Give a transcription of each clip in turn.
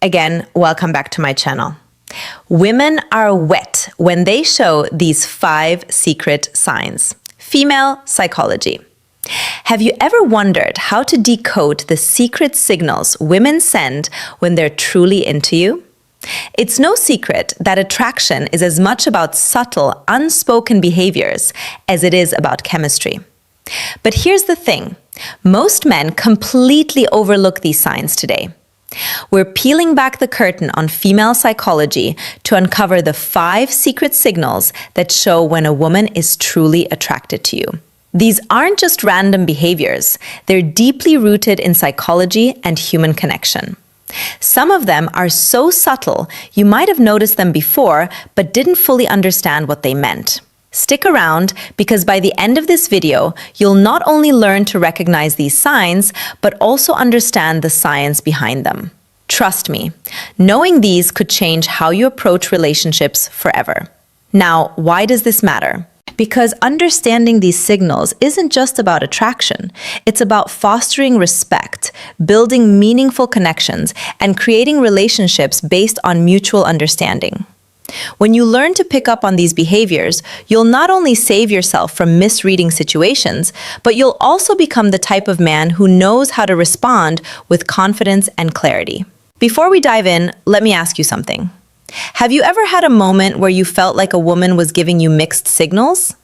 Again, welcome back to my channel. Women are wet when they show these 5 secret signs. Female psychology. Have you ever wondered how to decode the secret signals women send when they're truly into you? It's no secret that attraction is as much about subtle, unspoken behaviors as it is about chemistry. But here's the thing. Most men completely overlook these signs today. We're peeling back the curtain on female psychology to uncover the 5 secret signals that show when a woman is truly attracted to you. These aren't just random behaviors. They're deeply rooted in psychology and human connection. Some of them are so subtle, you might have noticed them before, but didn't fully understand what they meant. Stick around, because by the end of this video, you'll not only learn to recognize these signs, but also understand the science behind them. Trust me, knowing these could change how you approach relationships forever. Now, why does this matter? Because understanding these signals isn't just about attraction. It's about fostering respect, building meaningful connections, and creating relationships based on mutual understanding. When you learn to pick up on these behaviors, you'll not only save yourself from misreading situations, but you'll also become the type of man who knows how to respond with confidence and clarity. Before we dive in, let me ask you something. Have you ever had a moment where you felt like a woman was giving you mixed signals?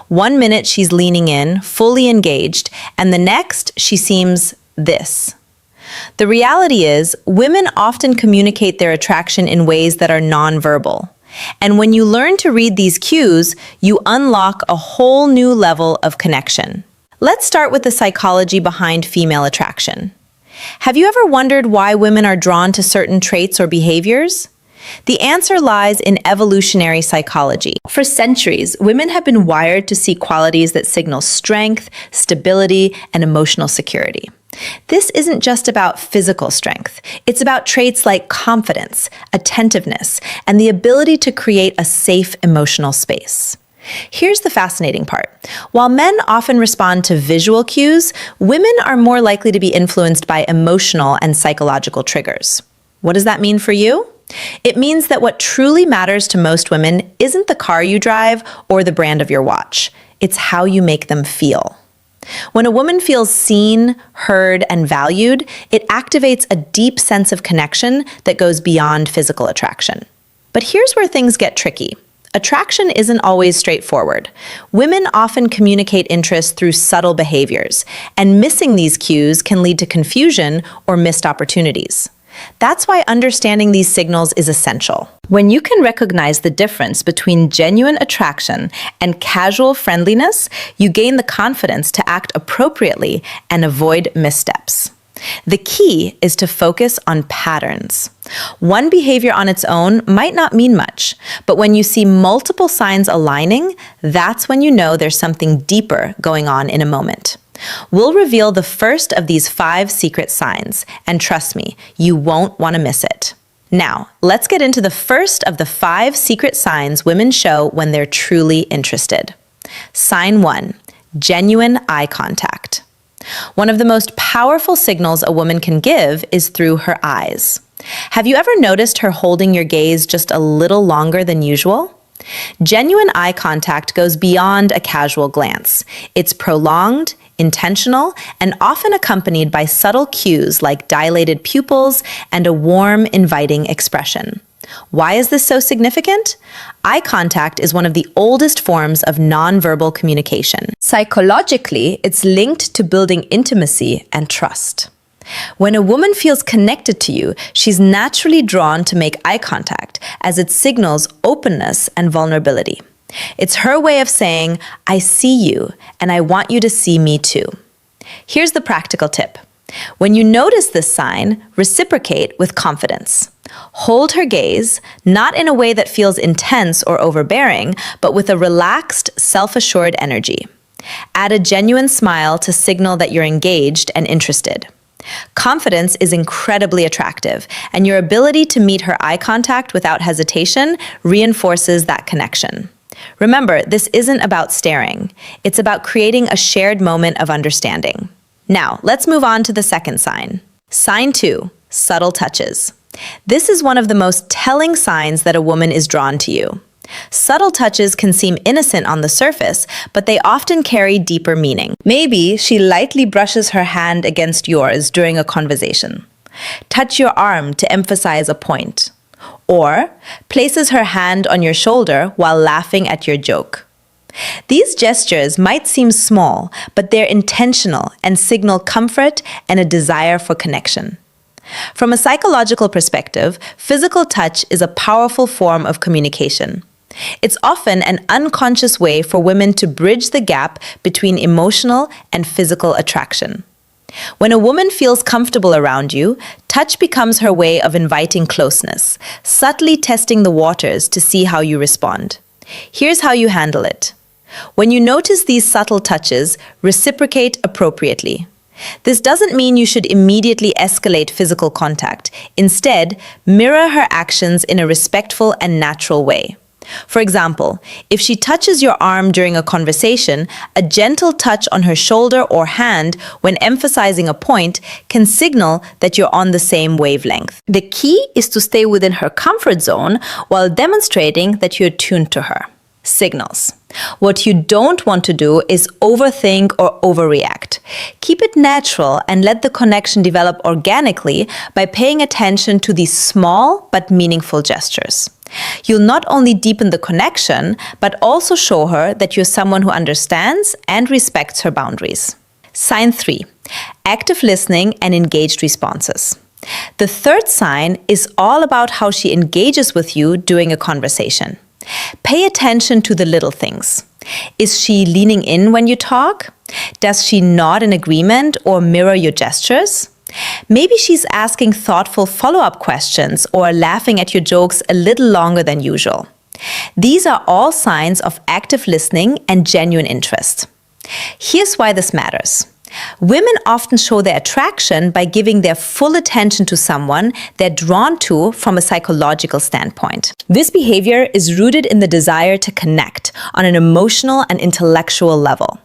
One minute she's leaning in, fully engaged, and the next she seems this. The reality is, women often communicate their attraction in ways that are nonverbal. And when you learn to read these cues, you unlock a whole new level of connection. Let's start with the psychology behind female attraction. Have you ever wondered why women are drawn to certain traits or behaviors? The answer lies in evolutionary psychology. For centuries, women have been wired to seek qualities that signal strength, stability, and emotional security. This isn't just about physical strength. It's about traits like confidence, attentiveness, and the ability to create a safe emotional space. Here's the fascinating part. While men often respond to visual cues, women are more likely to be influenced by emotional and psychological triggers. What does that mean for you? It means that what truly matters to most women isn't the car you drive or the brand of your watch. It's how you make them feel. When a woman feels seen, heard, and valued, it activates a deep sense of connection that goes beyond physical attraction. But here's where things get tricky. Attraction isn't always straightforward. Women often communicate interest through subtle behaviors, and missing these cues can lead to confusion or missed opportunities. That's why understanding these signals is essential. When you can recognize the difference between genuine attraction and casual friendliness, you gain the confidence to act appropriately and avoid missteps. The key is to focus on patterns. One behavior on its own might not mean much, but when you see multiple signs aligning, that's when you know there's something deeper going on in a moment. We'll reveal the first of these 5 secret signs, and trust me, you won't want to miss it. Now, let's get into the first of the 5 secret signs women show when they're truly interested. Sign 1, genuine eye contact. One of the most powerful signals a woman can give is through her eyes. Have you ever noticed her holding your gaze just a little longer than usual? Genuine eye contact goes beyond a casual glance. It's prolonged, intentional, and often accompanied by subtle cues like dilated pupils and a warm, inviting expression. Why is this so significant? Eye contact is one of the oldest forms of nonverbal communication. Psychologically, it's linked to building intimacy and trust. When a woman feels connected to you, she's naturally drawn to make eye contact, as it signals openness and vulnerability. It's her way of saying, I see you, and I want you to see me too. Here's the practical tip. When you notice this sign, reciprocate with confidence. Hold her gaze, not in a way that feels intense or overbearing, but with a relaxed, self-assured energy. Add a genuine smile to signal that you're engaged and interested. Confidence is incredibly attractive, and your ability to meet her eye contact without hesitation reinforces that connection. Remember, this isn't about staring. It's about creating a shared moment of understanding. Now, let's move on to the second sign. Sign 2, subtle touches. This is one of the most telling signs that a woman is drawn to you. Subtle touches can seem innocent on the surface, but they often carry deeper meaning. Maybe she lightly brushes her hand against yours during a conversation. Touch your arm to emphasize a point. Or places her hand on your shoulder while laughing at your joke. These gestures might seem small, but they're intentional and signal comfort and a desire for connection. From a psychological perspective, physical touch is a powerful form of communication. It's often an unconscious way for women to bridge the gap between emotional and physical attraction. When a woman feels comfortable around you, touch becomes her way of inviting closeness, subtly testing the waters to see how you respond. Here's how you handle it. When you notice these subtle touches, reciprocate appropriately. This doesn't mean you should immediately escalate physical contact. Instead, mirror her actions in a respectful and natural way. For example, if she touches your arm during a conversation, a gentle touch on her shoulder or hand when emphasizing a point can signal that you're on the same wavelength. The key is to stay within her comfort zone while demonstrating that you're tuned to her. Signals. What you don't want to do is overthink or overreact. Keep it natural and let the connection develop organically by paying attention to these small but meaningful gestures. You'll not only deepen the connection, but also show her that you're someone who understands and respects her boundaries. Sign 3. Active listening and engaged responses. The third sign is all about how she engages with you during a conversation. Pay attention to the little things. Is she leaning in when you talk? Does she nod in agreement or mirror your gestures? Maybe she's asking thoughtful follow-up questions or laughing at your jokes a little longer than usual. These are all signs of active listening and genuine interest. Here's why this matters. Women often show their attraction by giving their full attention to someone they're drawn to from a psychological standpoint. This behavior is rooted in the desire to connect on an emotional and intellectual level.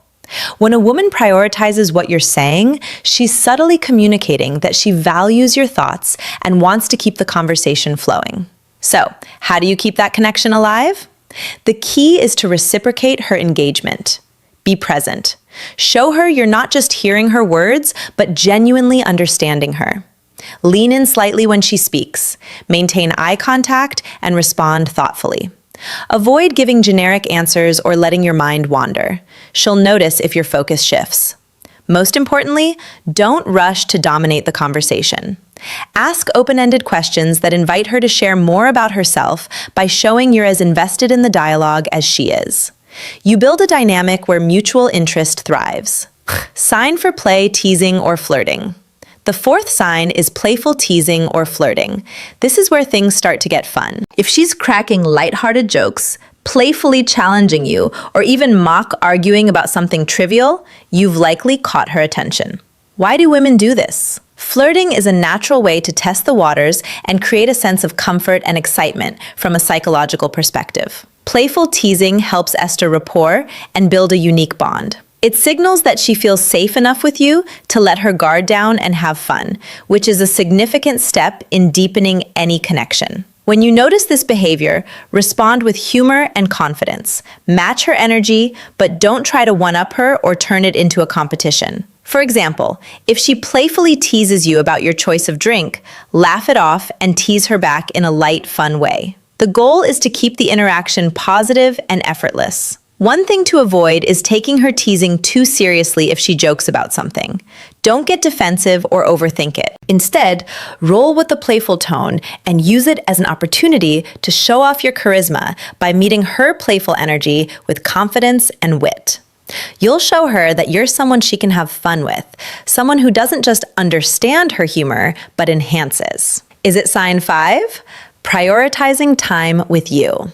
When a woman prioritizes what you're saying, she's subtly communicating that she values your thoughts and wants to keep the conversation flowing. So, how do you keep that connection alive? The key is to reciprocate her engagement. Be present. Show her you're not just hearing her words, but genuinely understanding her. Lean in slightly when she speaks. Maintain eye contact and respond thoughtfully. Avoid giving generic answers or letting your mind wander. She'll notice if your focus shifts. Most importantly, don't rush to dominate the conversation. Ask open-ended questions that invite her to share more about herself by showing you're as invested in the dialogue as she is. You build a dynamic where mutual interest thrives. Sign for play, teasing, or flirting. The fourth sign is playful teasing or flirting. This is where things start to get fun. If she's cracking lighthearted jokes, playfully challenging you, or even mock arguing about something trivial, you've likely caught her attention. Why do women do this? Flirting is a natural way to test the waters and create a sense of comfort and excitement from a psychological perspective. Playful teasing helps establish rapport and build a unique bond. It signals that she feels safe enough with you to let her guard down and have fun, which is a significant step in deepening any connection. When you notice this behavior, respond with humor and confidence. Match her energy, but don't try to one-up her or turn it into a competition. For example, if she playfully teases you about your choice of drink, laugh it off and tease her back in a light, fun way. The goal is to keep the interaction positive and effortless. One thing to avoid is taking her teasing too seriously if she jokes about something. Don't get defensive or overthink it. Instead, roll with the playful tone and use it as an opportunity to show off your charisma by meeting her playful energy with confidence and wit. You'll show her that you're someone she can have fun with, someone who doesn't just understand her humor, but enhances. Is it sign 5? Prioritizing time with you.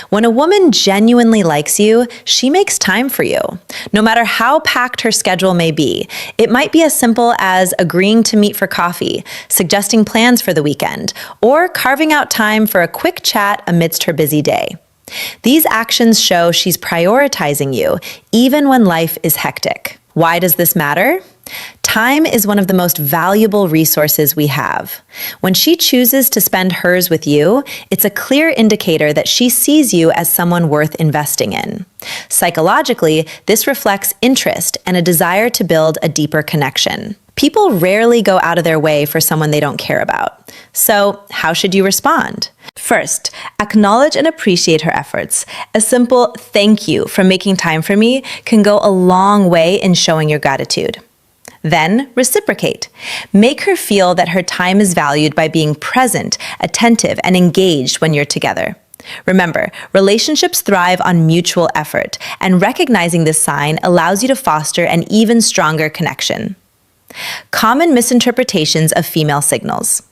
When a woman genuinely likes you, she makes time for you. No matter how packed her schedule may be, it might be as simple as agreeing to meet for coffee, suggesting plans for the weekend, or carving out time for a quick chat amidst her busy day. These actions show she's prioritizing you, even when life is hectic. Why does this matter? Time is one of the most valuable resources we have. When she chooses to spend hers with you, it's a clear indicator that she sees you as someone worth investing in. Psychologically, this reflects interest and a desire to build a deeper connection. People rarely go out of their way for someone they don't care about. So, how should you respond? First, acknowledge and appreciate her efforts. A simple "thank you for making time for me" can go a long way in showing your gratitude. Then, reciprocate. Make her feel that her time is valued by being present, attentive, and engaged when you're together. Remember, relationships thrive on mutual effort, and recognizing this sign allows you to foster an even stronger connection. Common misinterpretations of female signals.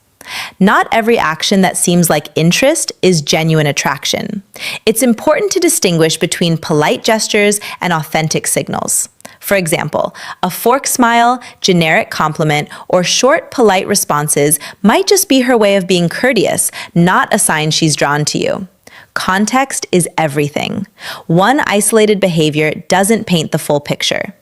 Not every action that seems like interest is genuine attraction. It's important to distinguish between polite gestures and authentic signals. For example, a fork smile, generic compliment, or short, polite responses might just be her way of being courteous, not a sign she's drawn to you. Context is everything. One isolated behavior doesn't paint the full picture.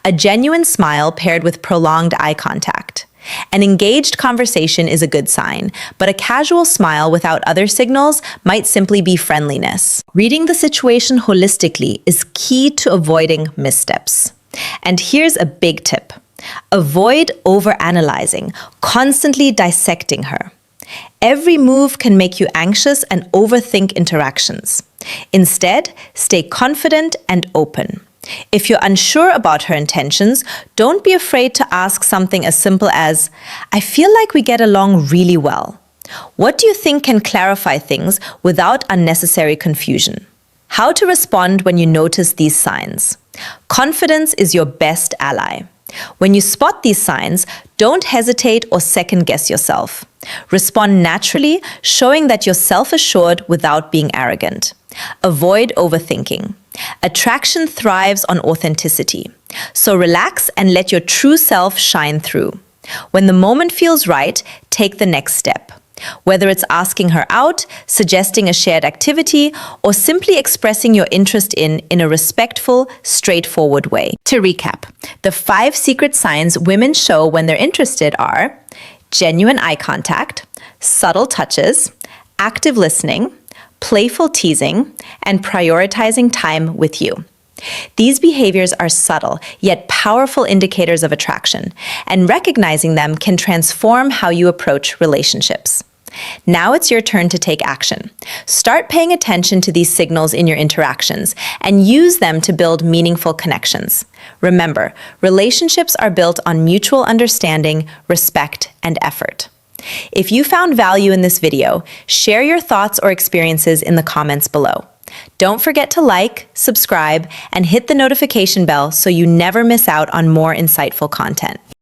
A genuine smile paired with prolonged eye contact. An engaged conversation is a good sign, but a casual smile without other signals might simply be friendliness. Reading the situation holistically is key to avoiding missteps. And here's a big tip. Avoid overanalyzing, constantly dissecting her. Every move can make you anxious and overthink interactions. Instead, stay confident and open. If you're unsure about her intentions, don't be afraid to ask something as simple as, "I feel like we get along really well. What do you think can clarify things without unnecessary confusion?" How to respond when you notice these signs. Confidence is your best ally. When you spot these signs, don't hesitate or second-guess yourself. Respond naturally, showing that you're self-assured without being arrogant. Avoid overthinking. Attraction thrives on authenticity. So relax and let your true self shine through. When the moment feels right, take the next step. Whether it's asking her out, suggesting a shared activity, or simply expressing your interest in a respectful, straightforward way. To recap, the 5 secret signs women show when they're interested are genuine eye contact, subtle touches, active listening, playful teasing, and prioritizing time with you. These behaviors are subtle, yet powerful indicators of attraction, and recognizing them can transform how you approach relationships. Now it's your turn to take action. Start paying attention to these signals in your interactions and use them to build meaningful connections. Remember, relationships are built on mutual understanding, respect, and effort. If you found value in this video, share your thoughts or experiences in the comments below. Don't forget to like, subscribe, and hit the notification bell so you never miss out on more insightful content.